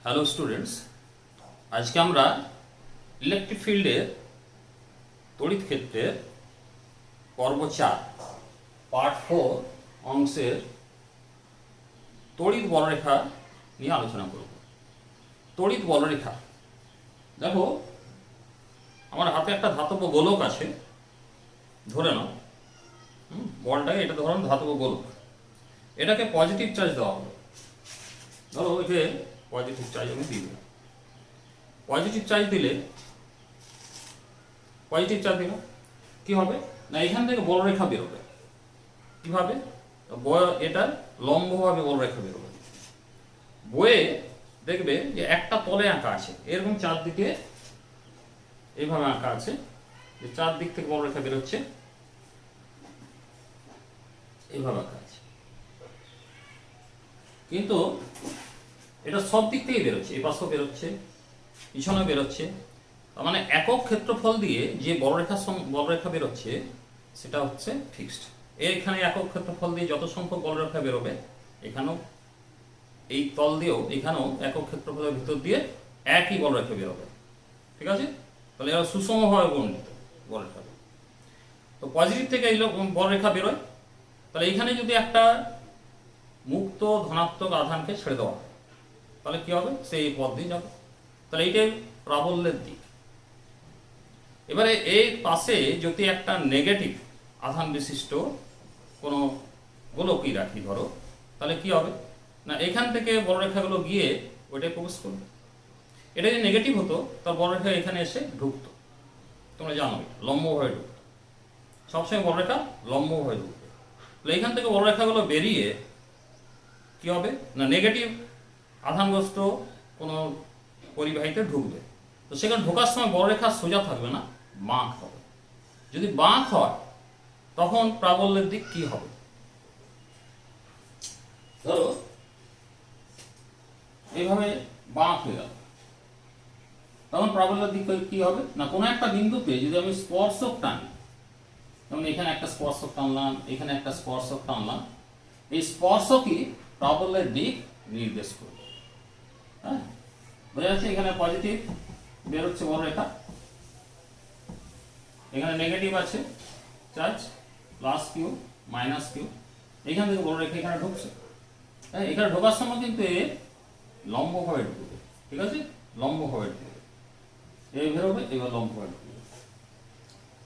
Hello students, আজকে আমরা electric ফিল্ডের তড়িৎ ক্ষেত্রের পর্ব 4 পার্ট 4 অংশের তড়িৎ বলরেখা নিয়ে আলোচনা করব। তড়িৎ বলরেখা, দেখো আমার হাতে একটা ধাতব গোলক আছে, ধরে নাও বলটাকে, এটা ধরুন ধাতব গোলক, এটাকে পজিটিভ চার্জ দেওয়া হলো। ধরো একে পজিটিভ চার্জ আমি দিই, পজিটিভ চার্জ দিলে কি হবে না, এখান থেকে বলরেখা বেরোবে। কিভাবে? এটা লম্বভাবে বলরেখা বেরোবে, বয়ে দেখবে যে একটা তলে আঁকা আছে, এরকম চারদিকে এইভাবে আঁকা আছে, যে চারদিক থেকে বলরেখা বেরোচ্ছে, এইভাবে আঁকা আছে। কিন্তু এটা সব দিক থেকেই বেরোচ্ছে, এই পাশেও বেরোচ্ছে, পিছনে বেরোচ্ছে। তার মানে একক ক্ষেত্রফল দিয়ে যে বলরেখা বেরোচ্ছে সেটা হচ্ছে ফিক্সড। এখানে একক ক্ষেত্রফল দিয়ে যত সংখ্যক বলরেখা বেরোবে, এখানেও এই তল দিয়েও এখানেও একক ক্ষেত্রফলের ভিতর দিয়ে একই বলরেখা বেরোবে। ঠিক আছে? তাহলে এরা সুষমভাবে বর্ণিত বলরেখা। তো পজিটিভ থেকে এই বলরেখা বেরোয়, তাহলে এখানে যদি একটা মুক্ত ধনাত্মক আধানকে ছেড়ে দেওয়া হয়, তাহলে কি হবে? সেই পথ দিয়ে যাবে। তাহলে এইটাই প্রাবল্যের দিক। এবারে এই পাশে যদি একটা নেগেটিভ আধান বিশিষ্ট কোনো গোলকই রাখি ধরো, তাহলে কি হবে না, এখান থেকে বলরেখাগুলো গিয়ে ওইটাই প্রবেশ করবে। এটা যদি নেগেটিভ হতো তার বলরেখা এখানে এসে ঢুকতো, তোমরা জানো লম্বভাবে ঢুকতো, সবসময় বলরেখা লম্বভাবে ঢুকবে। তাহলে এখান থেকে বলরেখাগুলো বেরিয়ে কি হবে না, নেগেটিভ আধানগ্রস্ত কোনো পরিবাহীতে ঢুকবে। তো সেখানে ঢোকার সময় বলরেখা সোজা থাকবে না, বাঁক হবে। যদি বাঁক হয় তখন প্রাবল্যের দিক কি হবে? ধরো এইভাবে বাঁক হয়ে গেল, তখন প্রাবল্যের দিক কি হবে না, কোনো একটা বিন্দুতে যদি আমি স্পর্শক টানি, যেমন এখানে একটা স্পর্শক টানলাম, এখানে একটা স্পর্শক টানলাম, এই স্পর্শকই প্রাবল্যের দিক নির্দেশ করবে। হ্যাঁ, বোঝা যাচ্ছে? এখানে পজিটিভ বেরোচ্ছে বলরেখা, এখানে নেগেটিভ আছে charge, plus Q minus Q, এখান থেকে বলরেখা এখানে ঢুকছে। হ্যাঁ, এখানে ঢোকার সময় কিন্তু লম্বভাবে ঢুকবে। ঠিক আছে? লম্বভাবে ঢুকবে, এই বেরোবে, এবার লম্বভাবে ঢুকবে।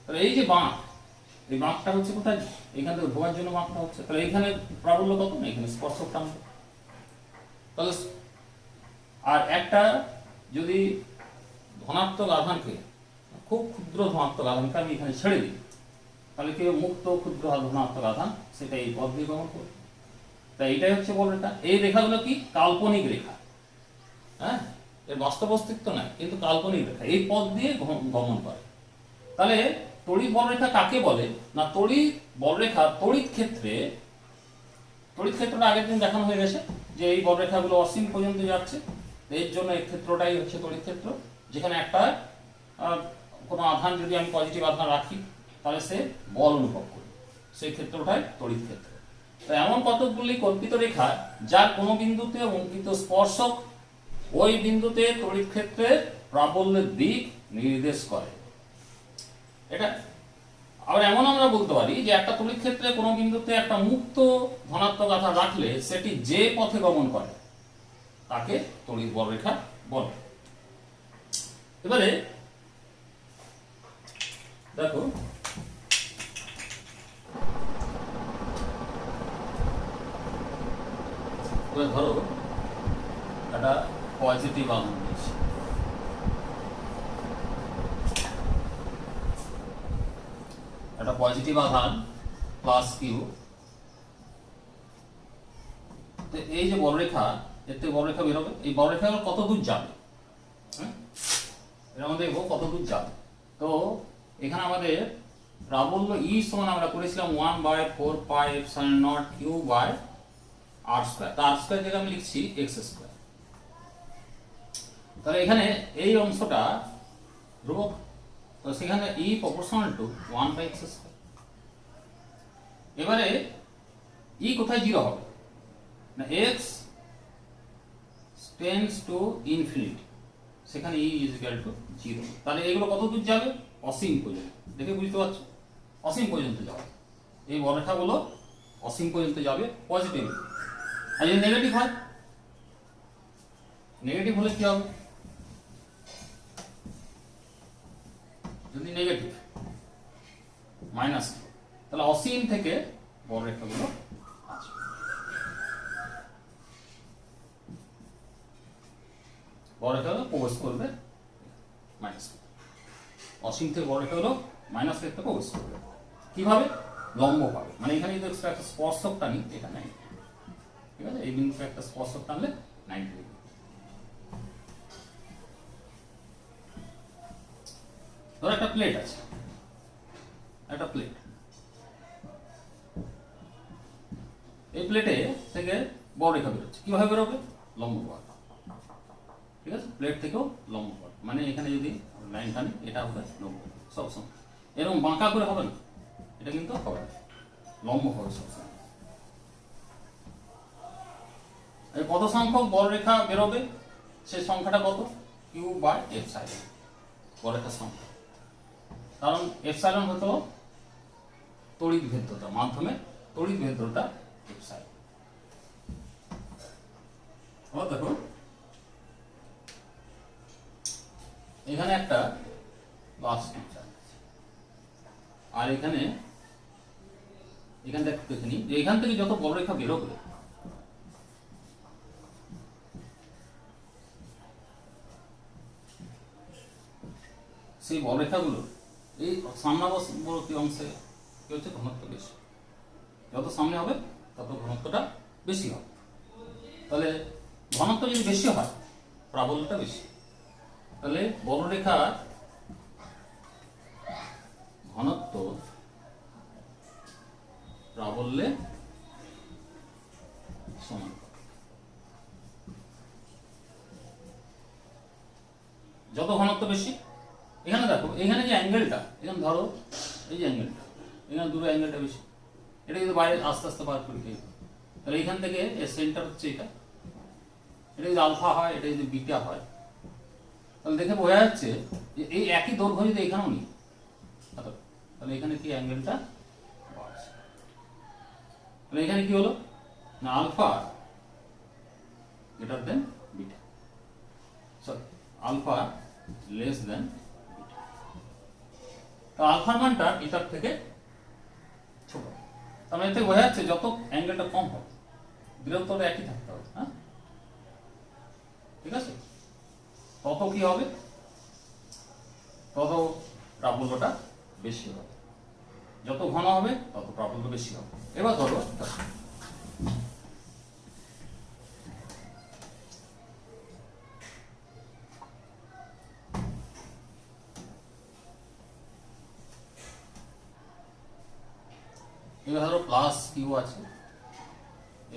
তাহলে এই যে বাঁক, এই বাঁকটা হচ্ছে কোথায়? এখান থেকে ঢোকার জন্য বাঁকটা হচ্ছে। তাহলে এখানে প্রাবল্য কত না, এখানে স্পর্শক টানবে। তাহলে আর একটা যদি ধনাত্মক আধানকে, খুব ক্ষুদ্র ধনাত্মক আধানকে আমি এখানে ছেড়ে দিই, তাহলে কি মুক্ত ক্ষুদ্র ধনাত্মক আধান সেটা এই পথ দিয়ে গমন করবে। তাই এইটাই হচ্ছে বলরেখা। এই রেখাগুলো কি কাল্পনিক রেখা, হ্যাঁ, এর বাস্তব অস্তিত্ব নাই, কিন্তু কাল্পনিক রেখা এই পথ দিয়ে গমন করে। তাহলে তড়িৎ বলরেখা কাকে বলে না, তড়িৎ বলরেখা তড়িৎ ক্ষেত্রটা আগের দিন দেখানো হয়ে গেছে যে এই বলরেখাগুলো অসীম পর্যন্ত যাচ্ছে। এর জন্য এই ক্ষেত্রটাই হচ্ছে তড়িৎ ক্ষেত্র, যেখানে একটা কোনো আধান যদি আমি পজিটিভ আধান রাখি তাহলে সে বল অনুভব করবে, সেই ক্ষেত্রটাই তড়িৎ ক্ষেত্র। তো এমন কতকগুলি কল্পিত রেখা যার কোনো বিন্দুতে অঙ্কিত স্পর্শক ওই বিন্দুতে তড়িৎ ক্ষেত্রের প্রাবল্যের দিক নির্দেশ করে। এটা আবার এমন আমরা বলতে পারি যে একটা তড়িৎ ক্ষেত্রে কোনো বিন্দুতে একটা মুক্ত ধনাত্মক আধান রাখলে সেটি যে পথে গমন করে তাকে তড়িৎ বলরেখা বলে। এবারে দেখো, ধরো একটা পজিটিভ আধান দিয়েছি, একটা পজিটিভ আধান প্লাস কিউ। তো এই যে বলরেখা, এর থেকে বলরেখা বেরোবে, এই বলরেখা কত দূর যাবে, হ্যাঁ, এর মধ্যে দেখবো কত দূর যাবে। তো এখানে আমাদের প্রাবল্য ই সমান আমরা করেছিলাম 1/4πε0 কিউ বাই আর স্কয়ার। তো আর স্কয়ার জায়গায় আমি লিখছি এক্স স্কয়ার। তাহলে এখানে এই অংশটা ধ্রুবক, তো সেখানে ই প্রপোর্শনাল টু 1/x স্কয়ার। এবারে ই কোথায় 0 হবে না, x টেন্স টু ইনফিনিটি, সেখানে ই ইজ ইকুয়াল টু 0। তাহলে এগুলো কত দূর যাবে? অসীম পর্যন্ত। দেখে বুঝতে পারছো? অসীম পর্যন্ত যাবে, এই বর্গরেখাগুলো অসীম পর্যন্ত যাবে পজিটিভ। আর যদি নেগেটিভ হয়, নেগেটিভ হলে কি হবে? যদি নেগেটিভ মাইনাস, তাহলে অসীম থেকে বর্গরেখাগুলো আসবে। বর্গরেখাগুলো প্রবেশ করবে মাইনাস, অসীম থেকে বর্গরেখাগুলো মাইনাস থেকে প্রবেশ করবে। কিভাবে? লম্ব পাবে, মানে এখানে যদি একটা স্পর্শক টানি, এখানে ঠিক আছে, এই বিন্দুতে একটা স্পর্শক টানলে 90 ডিগ্রি। ধরো একটা প্লেট আছে, একটা প্লেট, এই প্লেটে থেকে বর্গরেখা বেরোচ্ছে। কিভাবে বেরোবে? লম্ব পথ, ঠিক আছে, প্লেট থেকেও লম্ব পথ, মানে এখানে যদি লাইন টানি এটা হবে লম্ব সবসময়। এরকম বাঁকা করে হবে না, এটা কিন্তু হবে না, লম্ব হবে সবসময়। কত সংখ্যক বর্গরেখা বেরোবে? সেই সংখ্যাটা কত? কিউ বাই এপসাইলন, বর্গরেখার সংখ্যা। কারণ এপসাইলন হতো তড়িৎ ভেদ্যতা, মাধ্যমে তড়িৎ ভেদ্যতা এপসাইলন। দেখো এখানে একটা প্লাস চার্জ আছে, আর এখানে এখানটা একটু দেখে নিই যে এখান থেকে যত বর্গরেখা বেরোবে, সেই বর্গরেখাগুলো এই সামনাবর্তী অংশে কি হচ্ছে? ঘনত্ব বেশি। যত সামনে হবে তত ঘনত্বটা বেশি হবে। তাহলে ঘনত্ব যদি বেশি হয়, প্রাবল্যটা বেশি। তাহলে বর্গরেখার ঘনত্ব প্রাবল্যে সমান। যত ঘনত্ব বেশি, এখানে দেখো এখানে যে অ্যাঙ্গেলটা, এখানে ধরো এই যে অ্যাঙ্গেলটা, এখানে দুটো অ্যাঙ্গেলটা বেশি, এটা যদি বাইরে আস্তে আস্তে বার করি, তাহলে এখান থেকে এর সেন্টার হচ্ছে এটা যদি আলফা হয়, এটা যদি বিটা হয়, তাহলে দেখে বোঝা যাচ্ছে যে এই একই দৈর্ঘ্য যদি এখানেও নিই, তাহলে এখানে কি অ্যাঙ্গেলটা বাড়ছে। তাহলে এখানে কি হলো না, alpha greater than beta, sorry alpha less than beta. তো আলফার মানটা বিটার থেকে ছোট। তার মানে এতে বোঝা যাচ্ছে যত অ্যাঙ্গেলটা কম হবে, বৃহত্তর একই থাকতে হবে। হ্যাঁ, ঠিক আছে, তত কি হবে? তত প্রাবল্যটা বেশি হবে। যত ঘন হবে তত প্রাবল্য বেশি হবে। এবার ধরো এবার ধরো প্লাস কিউ আছে,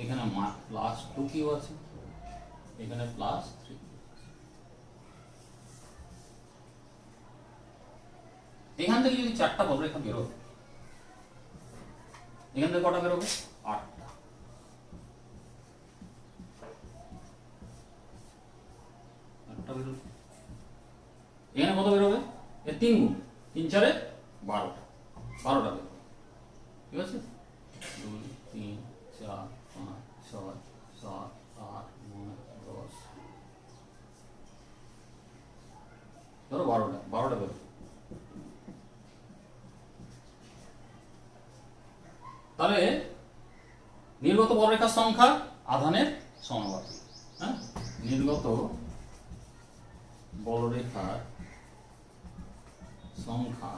এখানে প্লাস 2 কিউ আছে, এখানে প্লাস 3। এখান থেকে যদি 4টা বর্গরেখা বেরোবে, এখান থেকে কটা বেরোবে? 8টা। বেরোবে। এখানে কত বেরোবে? 3 গুণ 3 4 12টা, 12টা বেরোবে। ঠিক আছে, 2 3 4 5 6 7 8 9 10, ধরো 12টা বেরোবে। তাহলে নির্গত বর্গরেখার সংখ্যা আধানের সমানুপাতিক। হ্যাঁ, নির্গত বর্গরেখার সংখ্যা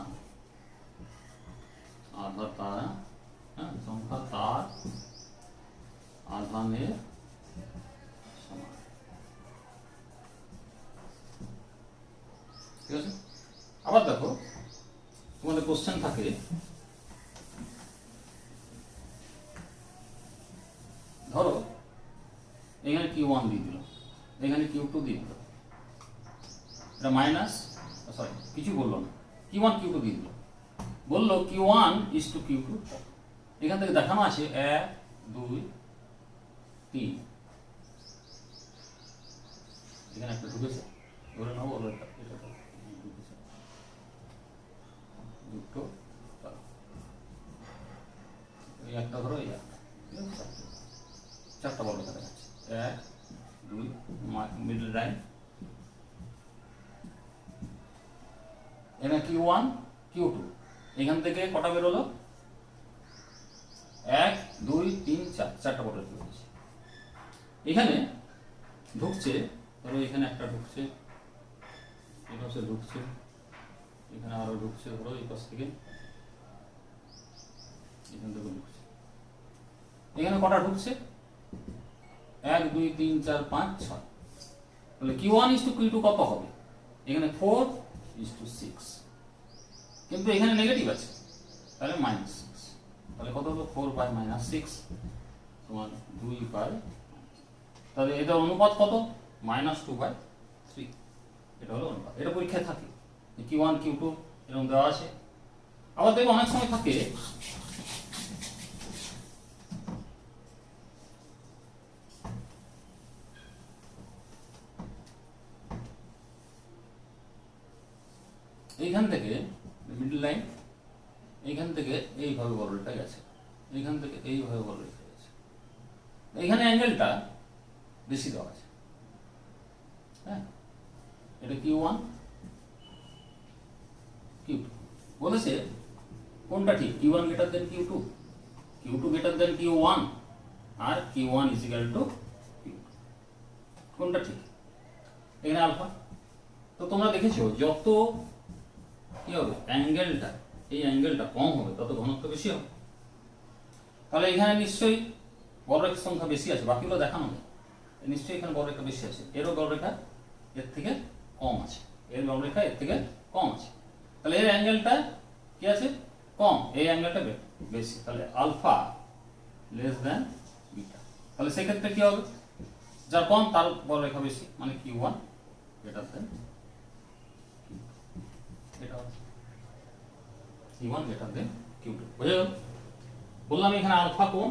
সংখ্যা তার আধানের সমান। ঠিক আছে, আবার দেখো তোমাদের কোশ্চেন থাকে ধরো এখানে Q1 দিয়ে দিল, এখানে Q2 দিয়ে দিল, এটা মাইনাস, সরি কিছু বললো না, Q1 Q2 দিয়ে দিল, বললো Q1 is to Q2। এখান থেকে দেখানো আছে 1 2 3, এখানে একটা ঢুকেছে, ধরে নাও বড়রেখা এটা ঢুকেছে, দুটো, এই একটা ধরো, এই একটা, ঠিক আছে, চারটা বড়রেখা দেখাচ্ছে, 1 2, মিডল লাইন, এখানে Q1 Q2, এখান থেকে কটা বেরোলো, 1 2 3 4, চারটা বড়রেখা বেরোচ্ছে। এখানে ঢুকছে, ধরো এখানে একটা ঢুকছে, এই পাশে ঢুকছে, এখানে আরো ঢুকছে, ধরো এই পাশ থেকে, এখান থেকে ঢুকছে, এখানে কটা ঢুকছে, 1 2 3 4 5 6, তাহলে Q1 = Q2 কত হবে, এখানে 4 = 6, কিন্তু এখানে নেগেটিভ আছে, তাহলে -6, তাহলে কত হলো, 4/-6 সমান 2/, তাহলে এটা অনুপাত কত, -2/3, এটা হলো অনুপাত। এটা পরীক্ষায় থাকে, Q1 Q2 এরকম দেওয়া আছে। আবার দেখো অনেক সময় থাকে এইখান থেকে মিডল লাইন, এইখান থেকে এইভাবে বড়রেখা গেছে, এইখান থেকে এইভাবে বড়রেখা গেছে, এইখানে অ্যাঙ্গেলটা বেশি দেওয়া আছে, হ্যাঁ, এটা Q1 Q2 বলেছে, কোনটা ঠিক, Q1 > Q2, Q2 > Q1, আর Q1 = Q2, কোনটা ঠিক, এখানে আলফা। তো তোমরা দেখেছো যত কি হবে অ্যাঙ্গেলটা, এই অ্যাঙ্গেলটা কম হবে তত ঘনত্ব বেশি হবে, তাহলে এখানে নিশ্চয়ই বড়রেখার সংখ্যা বেশি আছে, বাকিগুলো দেখানো নেই, নিশ্চয়ই এখানে বড়রেখা বেশি আছে, এরও বড়রেখা এর থেকে কম আছে, এর বড়রেখা এর থেকে কম আছে, তাহলে এর অ্যাঙ্গেলটা কি আছে, কম, এই অ্যাঙ্গেলটা বেশি, তাহলে আলফা < বিটা, তাহলে সেক্ষেত্রে কি হবে, যার কম তার বড়রেখা বেশি, মানে Q1 এটা হবে Q1 Q2, বুঝে গেল? বললাম এখানে আলফা কোণ,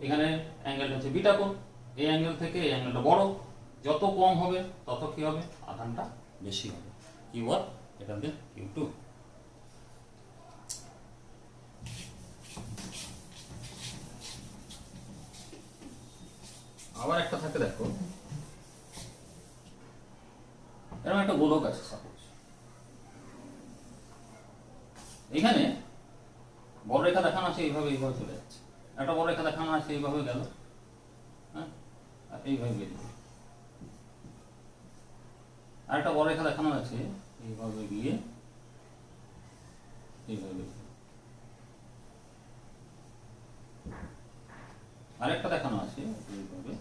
এখানে অ্যাঙ্গেলটা হচ্ছে বিটা কোণ, এই অ্যাঙ্গেল থেকে এই অ্যাঙ্গেলটা বড়, যত কম হবে তত কি হবে, আধানটা বেশি হবে, Q1 Q2। আবার একটা থাকে, দেখো এরকম একটা গোলক আছে, সাপোজ এখানে বড়রেখা দেখানো আছে, এইভাবে এইভাবে চলে যাচ্ছে, একটা বড়রেখা দেখানো আছে এইভাবে গেল, হ্যাঁ, আর এইভাবে বেরিয়ে, আর একটা বড়রেখা দেখানো আছে এইভাবে গিয়ে এইভাবে বেরিয়ে, আরেকটা দেখানো আছে এইভাবে,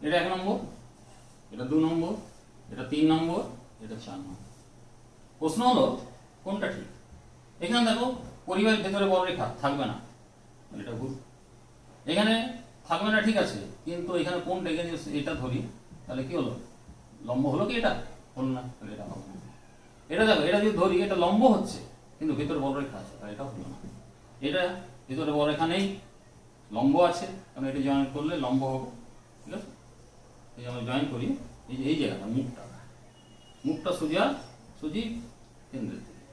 এটা 1 নম্বর, এটা 2 নম্বর, এটা 3 নম্বর, এটা 4 নম্বর। প্রশ্ন হলো কোনটা ঠিক, এখানে দেখো পরিবারের ভেতরে বড়রেখা থাকবে না, এটা ভুল, এখানে থাকবে না ঠিক আছে, কিন্তু এখানে কোন ডেকে এটা ধরি, তাহলে কি হলো, লম্ব হলো কি, এটা হলো না, তাহলে এটা হবে না। এটা দেখো, এটা যদি ধরি এটা লম্ব হচ্ছে কিন্তু ভিতরে বড়রেখা আছে, তাহলে এটা হলো না, এটা ভিতরে বড়রেখা নেই, লম্ব আছে, কারণ এটা জয়েন করলে লম্ব হবে, ঠিক আছে, এই যে আমরা জয়েন করি, এই যে এই জায়গাটা মুখটা সোজা কেন্দ্রের দিকে,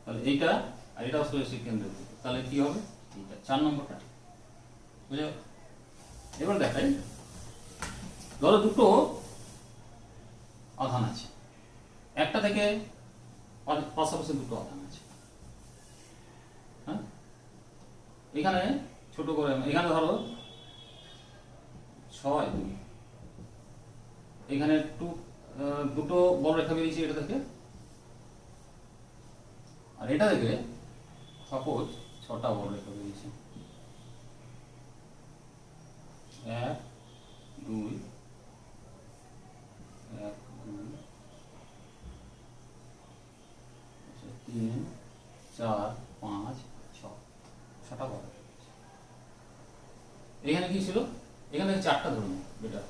তাহলে এইটা আর এটাও সোজা কেন্দ্রের দিকে, তাহলে কি হবে, এইটা 4 নম্বরটা, বুঝে? এবার দেখাই, ধরো দুটো আধান আছে, একটা থেকে পাশাপাশি দুটো আধান আছে, হ্যাঁ, এখানে ছোট করে, এখানে ধরো 6 2, এখানে দুটো বড়রেখা বেরিয়েছে এটা থেকে, আর এটা থেকে সাপোজ 6টা বড়রেখা বেরিয়েছে, 1 2 1 2 3 4 5 6, 6টা বড়রেখা। এখানে কি ছিল, এখানে 4টা ধরুন, বেটা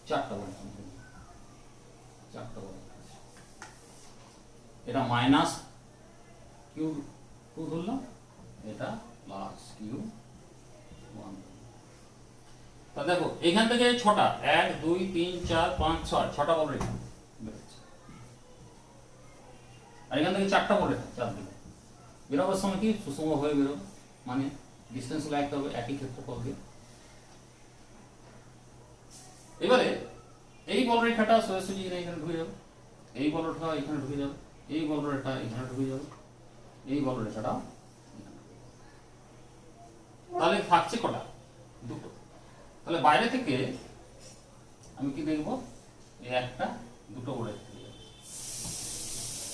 4টা বড়রেখা, এটা -Q2 ধরলাম, এটা +Q1, তা দেখো এখান থেকে ছটা, 1 2 3 4 5 6, ছটা বলরেখা বেরোচ্ছে। আর এখান থেকে চারটা বলরেখা, চারদিকে বেরোবার সময় কি সুষম হয়ে বেরোবে, মানে ডিস্টেন্স গুলো একটা হবে, একই ক্ষেত্রফল দিয়ে। এবারে এই বলরেখাটা সোজাসুজি এখানে ঢুকে যাবে, এই বলরেখা এখানে ঢুকে যাবে, এই বলরেখা এখানে ঢুকে যাবে, এই বলরেখাটা এখানে ঢুকে যাবে। তাহলে থাকছে কটা? দুটো। তাহলে বাইরে থেকে আমি কি দেখবো, এই একটা দুটো বলরেখা ঢুকে যাবে,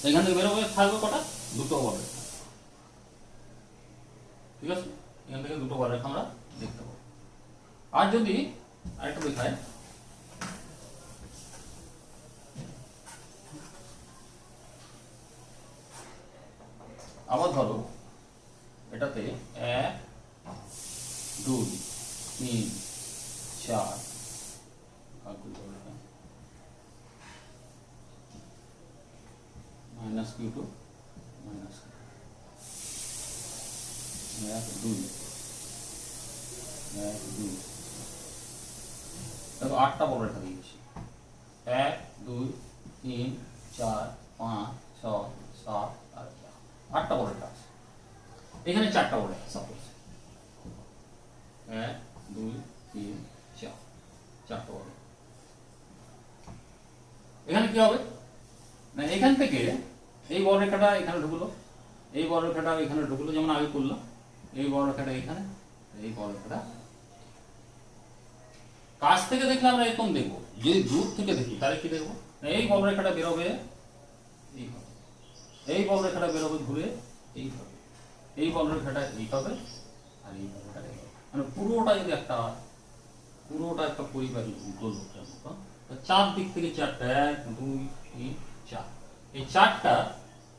এখান থেকে বেরোবে, থাকবে কটা? দুটো বলরেখা। ঠিক আছে, এখান থেকে দুটো বলরেখা আমরা দেখতে পাবো। আর যদি আরেকটা দেখায়, আবার ধরো এটাতে 1 2 3 4 মাইনাস কিউ টু মাইনাস 1 2 1 2, দেখো 8টা বলরেখা দিয়েছি, 1 2 3 4 5 6 7 আর 8টা বলরেখা আছে। এখানে 4টা বলরেখা, সাপোজ 1 2 3 4, 4টা বলরেখা। এখানে কি হবে না, এখান থেকে এই বলরেখাটা এখানে ঢুকলো, এই বলরেখাটা এখানে ঢুকলো, যেমন আগে করলাম, এই বলরেখাটা এখানে, এই বলরেখাটা। কাছ থেকে দেখলে আমরা এরকম দেখবো, যদি দূর থেকে দেখি তাহলে কি দেখবো, এই বলরেখাটা বেরোবে এইভাবে, এই বলরেখাটা বেরোবে ঘুরে এইভাবে, এই বলরেখাটা এইভাবে, আর এই বলরেখাটা এইভাবে, মানে পুরোটা যদি একটা, পুরোটা একটা পরিবারের গোলকের মতো। চার দিক থেকে চারটা, 1 2 3 4, এই চারটা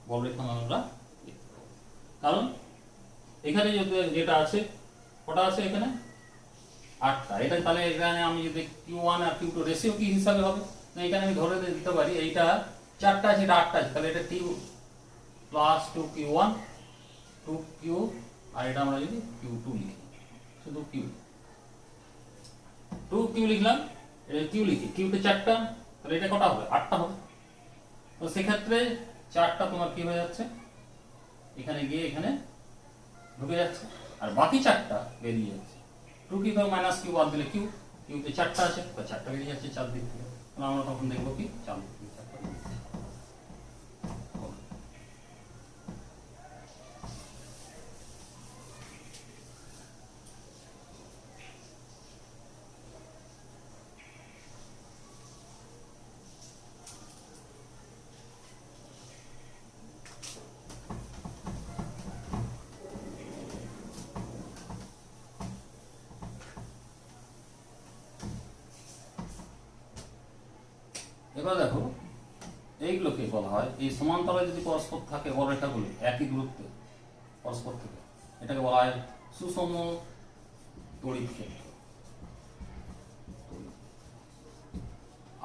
বলরেখা আমরা দেখতে পাবো। কারণ এখানে যেটা আছে, কটা আছে এখানে? 8টা। এটা তাহলে এখানে আমি যদি Q1 আর Q2 রেশিও কি হিসাবে হবে না, এখানে আমি ধরে দিতে পারি এইটা 4টা আছে, এটা 8টা আছে, তাহলে এটা T প্লাস 2Q1 2Q, আর এটা আমরা যদি Q2 লিখি, শুধু Q 2Q লিখলাম, এটা Q লিখি, Q তে 4টা, তাহলে এটা কটা হবে? 8টা হবে। তো সেক্ষেত্রে 4টা তোমার কি হয়ে যাচ্ছে, এখানে গিয়ে এখানে ঢুকে যাচ্ছে, আর বাকি 4টা বেরিয়ে যাচ্ছে। 2Q তো মাইনাস Q বাদ দিলে Q তে 4টা আছে, তো 4টা বেরিয়ে যাচ্ছে চার দিক থেকে। আমরা তখন দেখবো কি চার দিক থেকে 4টা বেরিয়ে যাচ্ছে। এবার দেখো এইগুলোকে বলা হয়, এই সমান্তরালে যদি পরস্পর থাকে বলরেখাগুলো একই দূরত্বে পরস্পর থেকে, এটাকে বলা হয় সুষম তড়িৎ ক্ষেত্র।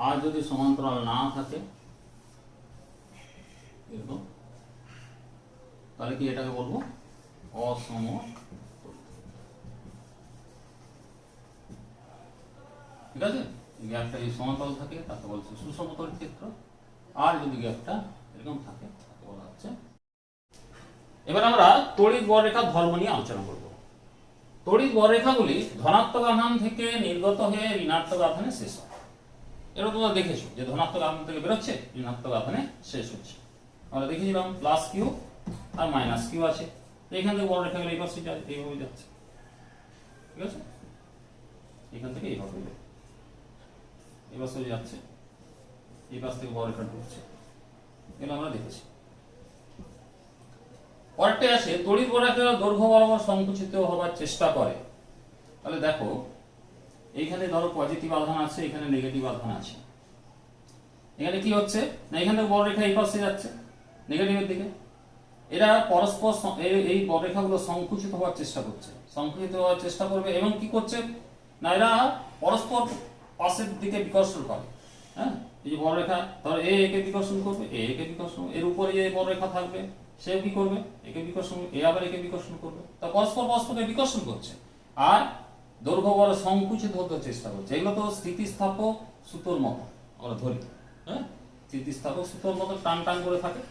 আর যদি সমান্তরাল না থাকে এরকম, তাহলে কি এটাকে বলবো অসম তড়িৎ। ঠিক আছে, গ্যাপটা যদি সমান্তরাল থাকে তাকে বলছে সুষম তড়িৎ ক্ষেত্র, আর যদি গ্যাপটা এরকম থাকে তাকে বলা হচ্ছে। এবার আমরা তড়িৎ বলরেখার ধর্ম নিয়ে আলোচনা করব। তড়িৎ বলরেখাগুলি ধনাত্মক আধান থেকে নির্গত হয়ে ঋণাত্মক আধানে শেষ হয়। এটা তোমরা দেখেছো যে ধনাত্মক আধান থেকে বেরোচ্ছে, ঋণাত্মক আধানে শেষ হচ্ছে। আমরা দেখেছিলাম plus Q R minus Q আছে, এখান থেকে বলরেখাগুলো এই পাশে যায়, এইভাবে যাচ্ছে। ঠিক আছে, এখান থেকে এইভাবে এই পাশে যাচ্ছে, এই পাশ থেকে বলরেখা ঢুকছে, এগুলো আমরা দেখেছি। পরেরটা আসে তড়িৎ বলরেখা দৈর্ঘ্য বরাবর সংকুচিত হওয়ার চেষ্টা করে। তাহলে দেখো এইখানে ধরো পজিটিভ আধান আছে, এখানে নেগেটিভ আধান আছে, এখানে কি হচ্ছে না, এখান থেকে বলরেখা এই পাশে যাচ্ছে নেগেটিভের দিকে, এরা পরস্পর এই বলরেখাগুলো সংকুচিত হওয়ার চেষ্টা করছে, সংকুচিত হওয়ার চেষ্টা করবে এবং কি করছে না, এরা পরস্পর পাশের দিকে বিকর্ষণ করে। হ্যাঁ, এই যে বলরেখা ধরো এ কে বিকর্ষণ করবে, এ কে বিকর্ষণ, এর উপরে যে বলরেখা থাকবে সে কি করবে, একে বিকর্ষণ, এ আবার একে বিকর্ষণ করবে, তা পরস্পর পরস্পরকে বিকর্ষণ করছে। আর দৈর্ঘ্য বড় সংকুচিত হতে চেষ্টা করছে। এগুলো তো স্থিতিস্থাপক সুতোর মতো আমরা ধরি, হ্যাঁ, স্থিতিস্থাপক সুতোর মতো টান টান করে থাকে,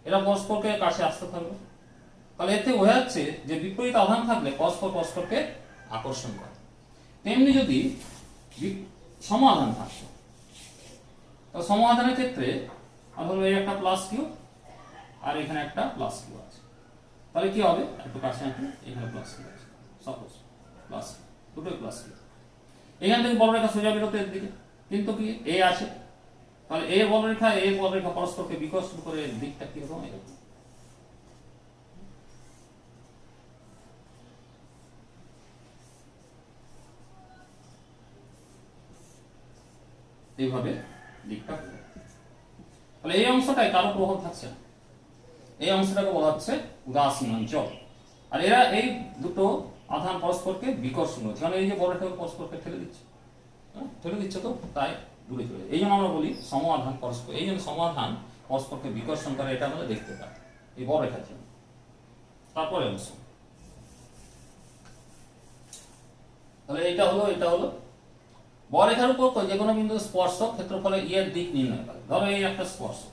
এরা পরস্পরকে কাছে আসতে থাকবে। তাহলে এতে বোঝা যাচ্ছে যে বিপরীত আধান থাকলে পরস্পর পরস্পরকে আকর্ষণ করে। তেমনি যদি সম আধান থাকতো, তো সম আধানের ক্ষেত্রে ধরো এই একটা প্লাস কিউ আর এখানে একটা প্লাস কিউ আছে, তাহলে কি হবে, একটু কাছে আসবে, এখানে প্লাস কিউ আছে, সাপোজ প্লাস দুটোই প্লাস কিউ, এখান থেকে বলরেখা সোজা বেরোতে এর দিকে, কিন্তু কি এ আছে, তাহলে এ বলরেখা পরস্পরকে বিকর্ষণ করে দিকটা কিরকম, এরকম। এইভাবে দিকটা, তাহলে এই অংশটায় কারো প্রভাব থাকছে না, এই অংশটাকে বলা হচ্ছে উদাসীন অঞ্চল। আর এরা এই দুটো আধান পরস্পরকে বিকর্ষণ করছে, কারণ এই যে বলরেখাকে পরস্পরকে ঠেলে দিচ্ছে তো, তাই দূরে চলে, এই জন্য আমরা বলি সম আধান পরস্পর, এই জন্য সম আধান পরস্পরকে বিকর্ষণ করে, এটা আমরা দেখতে পাই এই বলরেখার জন্য। তারপরে অংশ, তাহলে এটা হলো বলরেখার উপর যে কোনো বিন্দু স্পর্শক ক্ষেত্রফলে এর দিক নির্ণয় করে। ধরো এই একটা স্পর্শক,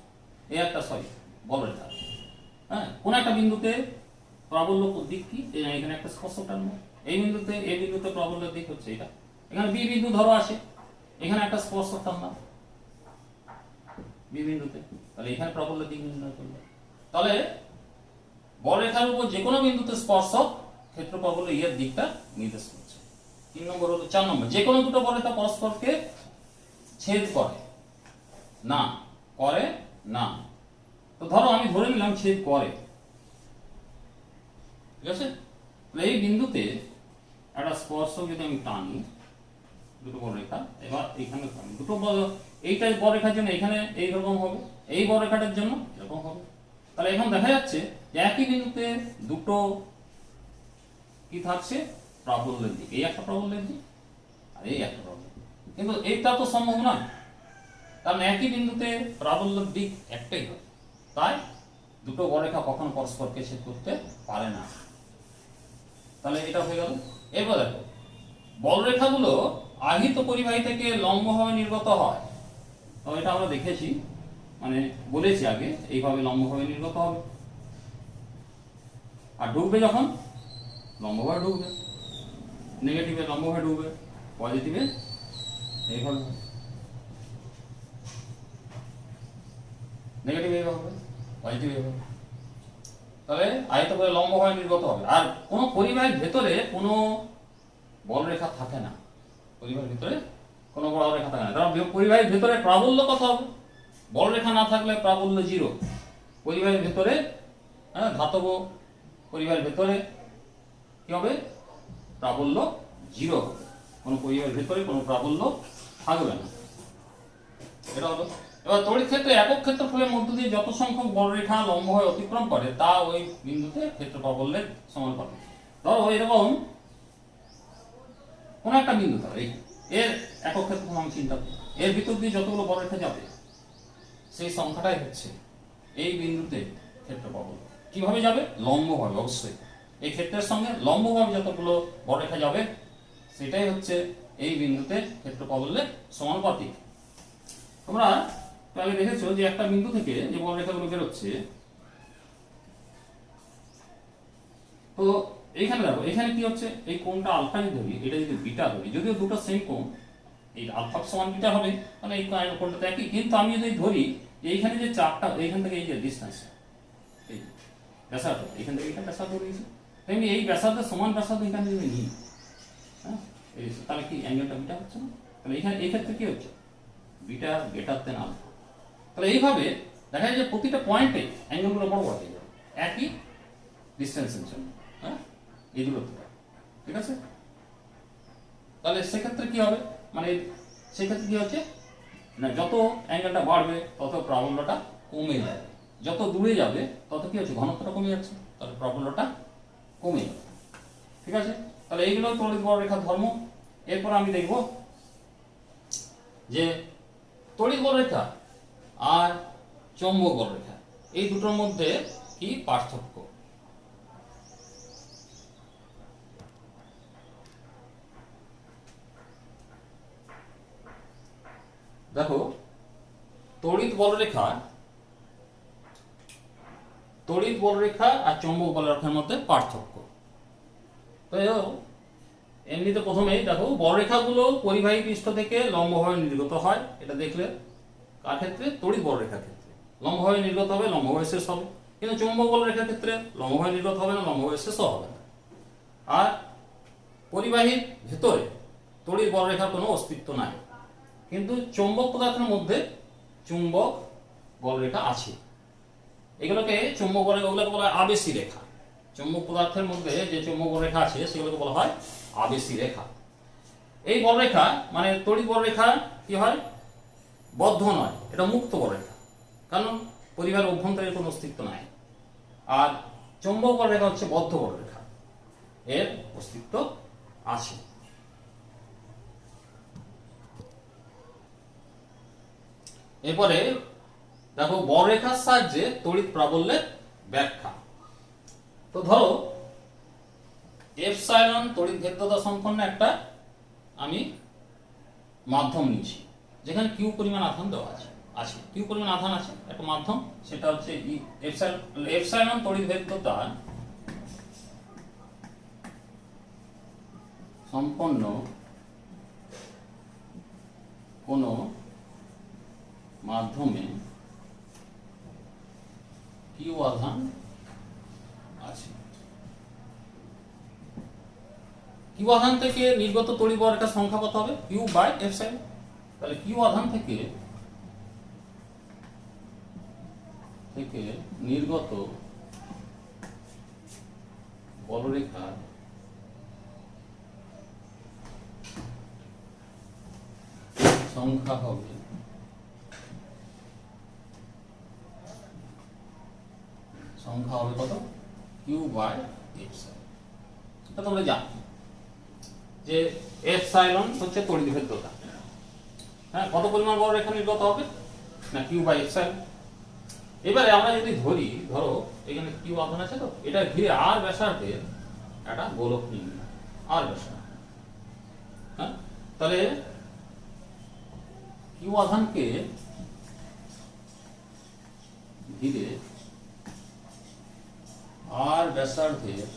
এই একটা বলরেখা, হ্যাঁ, কোন একটা বিন্দুতে প্রাবল্য দিক কি, এখানে একটা স্পর্শক টানবো, এই বিন্দুতে প্রাবল্যের দিক হচ্ছে এটা, এখানে বি বিন্দু ধরো আসে, এখানে একটা স্পর্শক টানলাম বি বিন্দুতে, তাহলে এখানে প্রাবল্যের দিক নির্ণয় করবে। তাহলে বলরেখার উপর যে কোনো বিন্দুতে স্পর্শক ক্ষেত্র প্রাবল্য এর দিকটা নির্দেশ করছে। 3 নম্বর হলো 4 নম্বর, যে কোনো দুটো বলরেখা পরস্পরকে ছেদ করে না, তো ধরো আমি ধরে নিলাম ছেদ করে, ঠিক আছে, এই বিন্দুতে একটা স্পর্শক যদি আমি টানি, দুটো বলরেখা, এবার এখানে দুটো এইটা বলরেখার জন্য এখানে এইরকম হবে, এই বলরেখাটার জন্য এরকম হবে। তাহলে এখন দেখা যাচ্ছে যে একই বিন্দুতে দুটো কি থাকছে, প্রাবল্যের দিক, এই একটা প্রাবল্যের দিক আর এই একটা প্রাবল্যের দিক, কিন্তু এইটা তো সম্ভব না, কারণ একই বিন্দুতে প্রাবল্যের দিক একটাই হয়, তাই দুটো বলরেখা কখনো পরস্পরকে ছেদ করতে পারে না। তাহলে এটা হয়ে গেল। এবার দেখো বলরেখাগুলো আহিত পরিবাহী থেকে লম্বভাবে নির্গত হয়, তো এটা আমরা দেখেছি, মানে বলেছি আগে, এইভাবে লম্বভাবে নির্গত হবে, আর ঢুকবে যখন লম্বভাবে ঢুকবে, নেগেটিভে লম্বভাবে ঢুকবে, পজিটিভে এইভাবে, নেগেটিভ এইভাবে হবে, পজিটিভ এইভাবে, তাহলে আহিত করে লম্বভাবে নির্গত হবে। আর কোনো পরিবাহীর ভেতরে কোনো বলরেখা থাকে না, পরিবাহীর ভিতরে কোনো বলরেখা থাকে না, কারণ পরিবাহীর ভেতরে প্রাবল্য কত হবে, বলরেখা না থাকলে প্রাবল্য 0, পরিবাহীর ভেতরে, হ্যাঁ, ধাতব পরিবাহীর ভেতরে কি হবে, প্রাবল্য 0 হবে, কোনো পরিবাহীর ভেতরে কোনো প্রাবল্য থাকবে না, এটা হলো। এবার তড়িৎ ক্ষেত্রে একক ক্ষেত্রফলের মধ্য দিয়ে যত সংখ্যক বলরেখা লম্বভাবে অতিক্রম করে তা ওই বিন্দুতে ক্ষেত্র প্রাবল্যের সমানুপাতিক। ধরো এরকম কোন একটা বিন্দু, ধরো এর একক ক্ষেত্রফল আমি চিন্তা করি, এর ভিতর দিয়ে যতগুলো বলরেখা যাবে সেই সংখ্যাটাই হচ্ছে এই বিন্দুতে ক্ষেত্র প্রাবল্য। কিভাবে যাবে, লম্বভাবে, অবশ্যই এই ক্ষেত্রের সঙ্গে লম্বভাবে যতগুলো বলরেখা যাবে সেটাই হচ্ছে এই বিন্দুতে ক্ষেত্র প্রাবল্যের সমানুপাতিক। তোমরা আগে দেখেছো যে একটা বিন্দু থেকে যে বলরেখাগুলো বেরোচ্ছে, তো এইখানে দেখো এখানে কি হচ্ছে, এই কোণটা আলফা যদি ধরি, এটা যদি বিটা ধরি, যদিও দুটো সেম কোণ, এই আলফা সমান বিটা হবে, মানে এই কোণটা একই, কিন্তু আমি যদি ধরি এইখানে যে চাপটা, এইখান থেকে এই যে ডিসটেন্স, এই ব্যাসার্ধ, এখান থেকে এটা ব্যাসার্ধ নিয়েছি, তেমনি এই ব্যাসার্ধের সমান ব্যাসার্ধ এখানে যদি নিই, হ্যাঁ, তাহলে কি অ্যাঙ্গেলটা বিটা হচ্ছে না, তাহলে এখানে এই ক্ষেত্রে কি হচ্ছে, বিটা গ্রেটার দেন আলফা। তাহলে এইভাবে দেখা যায় যে প্রতিটা পয়েন্টে অ্যাঙ্গেলগুলো বড় বড় হয়ে যাবে একই ডিসটেন্সের জন্য, হ্যাঁ, এই দূরত্ব, ঠিক আছে। তাহলে সেক্ষেত্রে কি হবে, মানে সেক্ষেত্রে কি হচ্ছে না, যত অ্যাঙ্গেলটা বাড়বে তত প্রাবল্যটা কমে যাবে, যত দূরে যাবে তত কি হচ্ছে, ঘনত্বটা কমে যাচ্ছে, তাহলে প্রাবল্যটা কমে যাবে, ঠিক আছে। তাহলে এইগুলো তড়িৎ বলরেখার ধর্ম। এরপর আমি দেখব যে তড়িৎ বলরেখা আর চৌম্বক বলরেখা এই দুটোর মধ্যে কি পার্থক্য। দেখো তড়িৎ বলরেখা আর চৌম্বক বলরেখার মধ্যে পার্থক্য। তো এমনিতে প্রথমেই দেখো বলরেখাগুলো পরিবাহী পৃষ্ঠ থেকে লম্বভাবে নির্গত হয়, এটা দেখলে। কার ক্ষেত্রে? তড়িৎ বলরেখার ক্ষেত্রে লম্বভাবে নির্গত হবে, লম্বভাবে শেষ হবে। কিন্তু চৌম্বক বলরেখার ক্ষেত্রে লম্বভাবে নির্গত হবে না, লম্বভাবে শেষও হবে না। আর পরিবাহীর ভেতরে তড়িৎ বলরেখার কোনো অস্তিত্ব নাই, কিন্তু চৌম্বক পদার্থের মধ্যে চুম্বক বলরেখা আছে। এগুলোকে চৌম্বক বলরেখাগুলোকে বলা হয় আবেশী রেখা। চৌম্বক পদার্থের মধ্যে যে চৌম্বক বলরেখা আছে সেগুলোকে বলা হয় আবেশী রেখা। এই বলরেখা মানে তড়িৎ বলরেখা কি হয়? বদ্ধ নয়, এটা মুক্ত বলরেখা, কারণ পরিবাহের অভ্যন্তরের কোনো অস্তিত্ব নাই। আর চৌম্বক বলরেখা হচ্ছে বদ্ধ বলরেখা, এর অস্তিত্ব আছে। এরপরে দেখো বলরেখার সাহায্যে তড়িৎ প্রাবল্যের ব্যাখ্যা। তো ধরো এপসাইলন তড়িৎ ভেদ্যতা সম্পন্ন একটা আমি মাধ্যম নিচ্ছি, যেখানে কিউ পরিমাণ আধান দেওয়া আছে কিউ পরিমাণ আধান আছে একটা মাধ্যম, সেটা হচ্ছে এপসাইলন তড়িৎ ভেদ্যতা সম্পন্ন কোন মাধ্যমে কিউ আধান আছে। কিউ আধান থেকে নির্গত তড়িৎ বলরেখার সংখ্যা কত হবে? Q by epsilon. তাহলে কিউ আধান থেকে নির্গত বলরেখার সংখ্যা হবে কত? Q by epsilon. এটা তোমরা জানো যে এপসাইলন হচ্ছে তড়িৎ ভেদ্যতা। হ্যাঁ, কত পরিমাণ বলরেখা নির্গত হবে না? Q by epsilon. এবারে আমরা যদি ধরো এখানে কিউ আধান আছে, তো এটা ঘিরে আর ব্যাসার্ধের একটা গোলক নিই, আর ব্যাসার্ধ। হ্যাঁ, তাহলে কিউ আধানকে ঘিরে আর ব্যাসার্ধের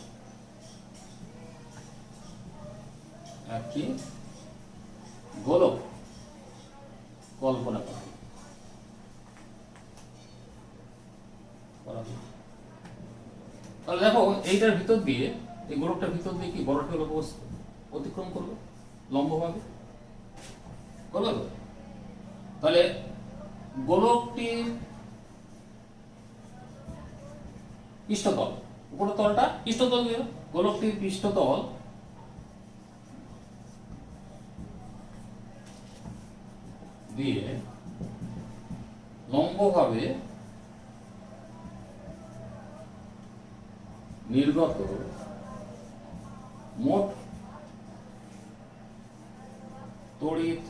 একটি গোলক কল্পনা করা। তাহলে দেখো এইটার ভিতর দিয়ে, এই গোলকটার ভিতর দিয়ে কি বড়টা অতিক্রম করবে লম্বভাবে, করবে তো? তাহলে গোলকটির পৃষ্ঠতল, উপরের তলটা পৃষ্ঠতল দিয়ে, গোলকটির পৃষ্ঠতল দিয়ে লম্বভাবে নির্গত মোট তড়িৎ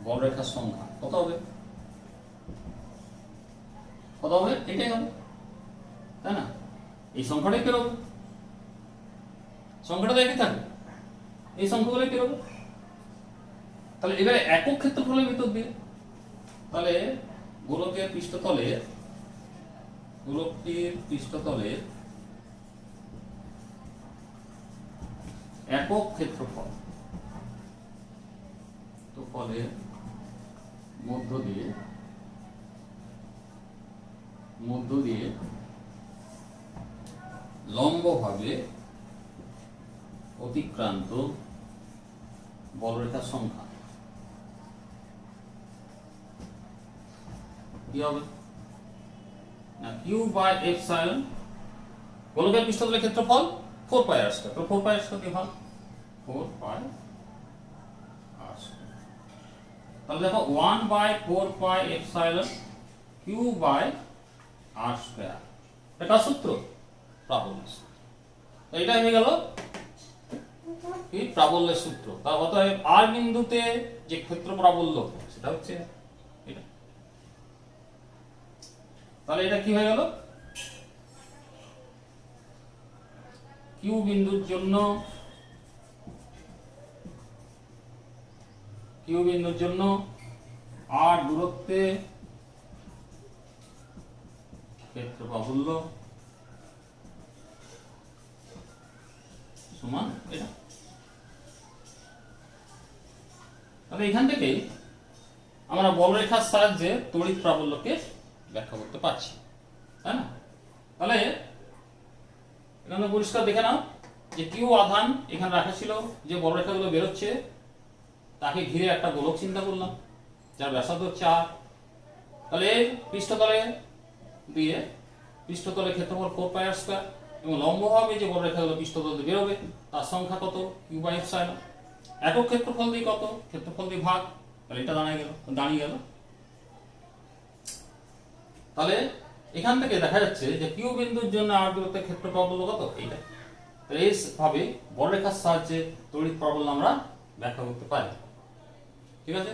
বলরেখার সংখ্যা কত হবে? এটাই হবে, তাই না? এই সংখ্যাটাই কি হবে? সংখ্যাটা তো একই থাকবে, এই সংখ্যাগুলো কি হবে? তাহলে এবারে একক ক্ষেত্রফলের ভিতর দিয়ে, তাহলে গোলকের পৃষ্ঠতলের একক ক্ষেত্রফল তো ফলের মধ্য দিয়ে লম্বভাবে অতিক্রান্ত বলরেখার সংখ্যা কি হবে? না, কিউ বাই এপসাইলন, গোলকের পৃষ্ঠতলের ক্ষেত্রফল 4 পাই আর স্কয়ার। তো 4 পাই আর স্কয়ার কি হয়? 4 পাই আর স্কয়ার। তাহলে দেখো 1 by 4 pi epsilon Q by r square, এটা সূত্র প্রাবল্যের সূত্র। এটা হয়ে গেল কি? প্রাবল্যের সূত্র। তার অতএব আর বিন্দুতে যে ক্ষেত্র প্রাবল্য সেটা হচ্ছে এটা। তাহলে এটা কি হয়ে গেল? কিউ বিন্দুর জন্য আর দূরত্বে ক্ষেত্র প্রাবল্য সমান এটা। তাহলে এখান থেকে আমরা বলরেখার সাহায্যে তড়িৎ প্রাবল্যকে ব্যাখ্যা করতে পারছি, তাই না? তাহলে এখানে পরিষ্কার দেখে নাও যে কিউ আধান এখানে রাখা ছিল, যে বলরেখাগুলো বেরোচ্ছে তাকে ঘিরে একটা গোলক চিন্তা করলাম যার ব্যাসার্ধ হচ্ছে আর। তাহলে পৃষ্ঠতলে দিয়ে পৃষ্ঠতলে ক্ষেত্রফল 4πr² এবং লম্বভাবে যে বলরেখাগুলো পৃষ্ঠতল দিয়ে বেরোবে তার সংখ্যা কত, কিউ বাই এপসাইলন। একক ক্ষেত্রফল দিয়ে কত, ক্ষেত্রফল দিয়ে ভাগ, তাহলে এটা দাঁড়িয়ে গেল। তাহলে এখান থেকে দেখা যাচ্ছে যে কিউ বিন্দুর জন্য আর দূরত্বের ক্ষেত্র প্রাবল্য কত, এইটা। তাহলে এইভাবে বলরেখার সাহায্যে তড়িৎ প্রাবল্য আমরা ব্যাখ্যা করতে পারি। ঠিক আছে।